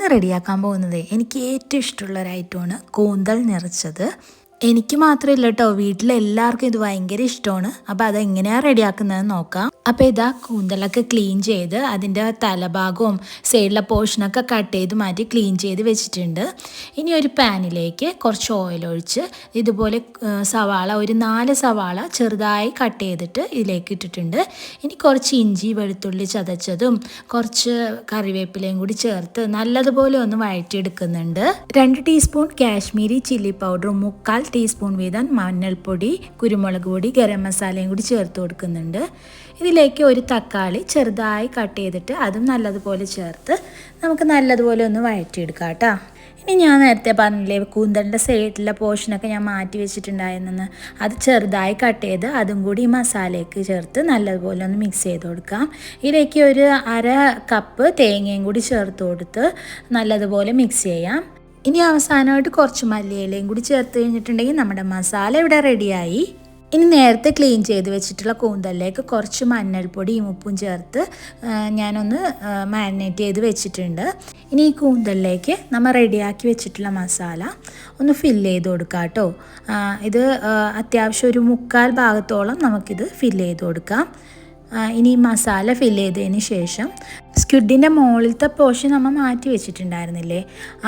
ഇന്ന് റെഡിയാക്കാൻ പോകുന്നത് എനിക്ക് ഏറ്റവും ഇഷ്ടമുള്ള ഒരു ഐറ്റമാണ് കൂന്തൽ നിറച്ചത്. എനിക്ക് മാത്രമല്ല കേട്ടോ, വീട്ടിലെല്ലാവർക്കും ഇത് ഭയങ്കര ഇഷ്ടമാണ്. അപ്പോൾ അതെങ്ങനെയാണ് റെഡിയാക്കുന്നതെന്ന് നോക്കാം. അപ്പോൾ ഇതാ കൂന്തലൊക്കെ ക്ലീൻ ചെയ്ത് അതിൻ്റെ തലഭാഗവും സൈഡിലെ പോർഷനൊക്കെ കട്ട് ചെയ്ത് മാറ്റി ക്ലീൻ ചെയ്ത് വെച്ചിട്ടുണ്ട്. ഇനി ഒരു പാനിലേക്ക് കുറച്ച് ഓയിൽ ഒഴിച്ച് ഇതുപോലെ സവാള ഒരു 4 സവാള ചെറുതായി കട്ട് ചെയ്തിട്ട് ഇതിലേക്ക് ഇട്ടിട്ടുണ്ട്. ഇനി കുറച്ച് ഇഞ്ചി വെളുത്തുള്ളി ചതച്ചതും കുറച്ച് കറിവേപ്പിലയും കൂടി ചേർത്ത് നല്ലതുപോലെ ഒന്ന് വഴറ്റിയെടുക്കുന്നുണ്ട്. 2 ടീസ്പൂൺ കാശ്മീരി ചില്ലി പൗഡറും 3/4 ടീസ്പൂൺ വീതം മഞ്ഞൾപ്പൊടി, കുരുമുളക് പൊടി, ഗരം മസാലയും കൂടി ചേർത്ത് കൊടുക്കുന്നുണ്ട്. ഇതിലേക്ക് ഒരു തക്കാളി ചെറുതായി കട്ട് ചെയ്തിട്ട് അതും നല്ലതുപോലെ ചേർത്ത് നമുക്ക് നല്ലതുപോലെ ഒന്ന് വഴറ്റിയെടുക്കാം കേട്ടോ. ഇനി ഞാൻ നേരത്തെ പറഞ്ഞില്ലേ കൂന്തലിൻ്റെ സൈഡിലെ പോർഷനൊക്കെ ഞാൻ മാറ്റി വെച്ചിട്ടുണ്ടായിരുന്നെന്ന്, അത് ചെറുതായി കട്ട് ചെയ്ത് അതും കൂടി ഈ മസാലയ്ക്ക് ചേർത്ത് നല്ലതുപോലെ ഒന്ന് മിക്സ് ചെയ്ത് കൊടുക്കാം. ഇതിലേക്ക് ഒരു 1/2 കപ്പ് തേങ്ങയും കൂടി ചേർത്ത് കൊടുത്ത് നല്ലതുപോലെ മിക്സ് ചെയ്യാം. ഇനി അവസാനമായിട്ട് കുറച്ച് മല്ലിയിലയും കൂടി ചേർത്ത് കഴിഞ്ഞിട്ടുണ്ടെങ്കിൽ നമ്മുടെ മസാല ഇവിടെ റെഡിയായി. ഇനി നേരത്തെ ക്ലീൻ ചെയ്ത് വെച്ചിട്ടുള്ള കൂന്തലിലേക്ക് കുറച്ച് മഞ്ഞൾപ്പൊടിയും ഉപ്പും ചേർത്ത് ഞാനൊന്ന് മാരിനേറ്റ് ചെയ്ത് വെച്ചിട്ടുണ്ട്. ഇനി ഈ കൂന്തലിലേക്ക് നമ്മൾ റെഡിയാക്കി വെച്ചിട്ടുള്ള മസാല ഒന്ന് ഫില്ല് ചെയ്ത് കൊടുക്കാം കേട്ടോ. ഇത് അത്യാവശ്യം ഒരു 1/4 ഭാഗത്തോളം നമുക്കിത് ഫില്ല് ചെയ്ത് കൊടുക്കാം. ഇനി മസാല ഫില്ല് ചെയ്തതിന് ശേഷം സ്ക്വിഡിൻ്റെ മുകളിലത്തെ പോർഷൻ നമ്മൾ മാറ്റി വെച്ചിട്ടുണ്ടായിരുന്നില്ലേ,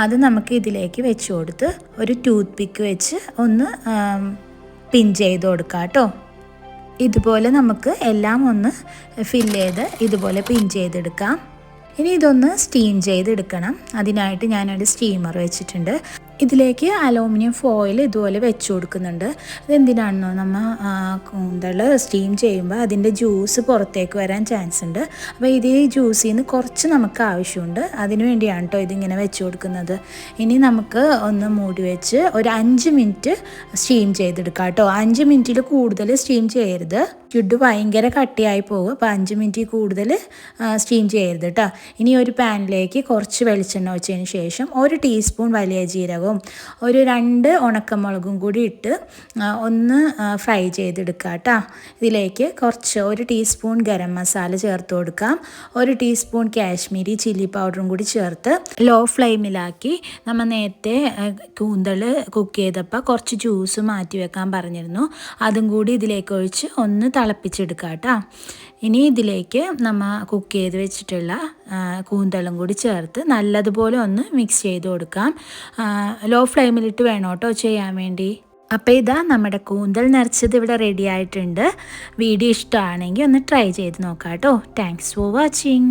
അത് നമുക്ക് ഇതിലേക്ക് വെച്ച് കൊടുത്ത് ഒരു ടൂത്ത് പിക്ക് വെച്ച് ഒന്ന് പിൻ ചെയ്ത് കൊടുക്കാം കേട്ടോ. ഇതുപോലെ നമുക്ക് എല്ലാം ഒന്ന് ഫില്ല് ചെയ്ത് ഇതുപോലെ പിൻ ചെയ്തെടുക്കാം. ഇനി ഇതൊന്ന് സ്റ്റീം ചെയ്തെടുക്കണം. അതിനായിട്ട് ഞാനൊരു സ്റ്റീമർ വെച്ചിട്ടുണ്ട്. ഇതിലേക്ക് അലൂമിനിയം ഫോയിൽ ഇതുപോലെ വെച്ച് കൊടുക്കുന്നുണ്ട്. അതെന്തിനാണെന്നോ, നമ്മൾ കൂന്തൽ സ്റ്റീം ചെയ്യുമ്പോൾ അതിൻ്റെ ജ്യൂസ് പുറത്തേക്ക് വരാൻ ചാൻസ് ഉണ്ട്. അപ്പോൾ ഇത് ഈ ജ്യൂസിൽ നിന്ന് കുറച്ച് നമുക്ക് ആവശ്യമുണ്ട്. അതിന് വേണ്ടിയാണ് കേട്ടോ ഇതിങ്ങനെ വെച്ച് കൊടുക്കുന്നത്. ഇനി നമുക്ക് ഒന്ന് മൂടി വെച്ച് ഒരു 5 മിനിറ്റ് സ്റ്റീം ചെയ്തെടുക്കാം കേട്ടോ. 5 മിനിറ്റിൽ കൂടുതൽ സ്റ്റീം ചെയ്യരുത്, സ്ക്വിഡ് ഭയങ്കര കട്ടിയായി പോകും. അപ്പോൾ 5 മിനിറ്റിൽ കൂടുതൽ സ്റ്റീം ചെയ്യരുത് കേട്ടോ. ഇനി ഒരു പാനിലേക്ക് കുറച്ച് വെളിച്ചെണ്ണ ഒഴിച്ചതിന് ശേഷം 1 ടീസ്പൂൺ വലിയ ജീരകവും ഒരു 2 ഉണക്കമുളകും കൂടി ഇട്ട് ഒന്ന് ഫ്രൈ ചെയ്തെടുക്കുക കേട്ടോ. ഇതിലേക്ക് കുറച്ച് 1 ടീസ്പൂൺ ഗരം മസാല ചേർത്ത് കൊടുക്കാം. 1 ടീസ്പൂൺ കാശ്മീരി ചില്ലി പൗഡറും കൂടി ചേർത്ത് ലോ ഫ്ലെയിമിലാക്കി നമ്മൾ നേരത്തെ കൂന്തൽ കുക്ക് ചെയ്തപ്പോൾ കുറച്ച് ജ്യൂസ് മാറ്റി വെക്കാൻ പറഞ്ഞിരുന്നു, അതും കൂടി ഇതിലേക്ക് ഒഴിച്ച് ഒന്ന് തിളപ്പിച്ചെടുക്കുക കേട്ടോ. ഇനി ഇതിലേക്ക് നമ്മൾ കുക്ക് ചെയ്ത് വെച്ചിട്ടുള്ള കൂന്തലും കൂടി ചേർത്ത് നല്ലതുപോലെ ഒന്ന് മിക്സ് ചെയ്ത് കൊടുക്കാം. ലോ ഫ്ലെയിമിലിട്ട് വേണം കേട്ടോ ചെയ്യാൻ വേണ്ടി. അപ്പോൾ ഇതാ നമ്മുടെ കൂന്തൽ നിറച്ചത് ഇവിടെ റെഡി ആയിട്ടുണ്ട്. വീഡിയോ ഇഷ്ടമാണെങ്കിൽ ഒന്ന് ട്രൈ ചെയ്ത് നോക്കാം കേട്ടോ. Thanks for watching.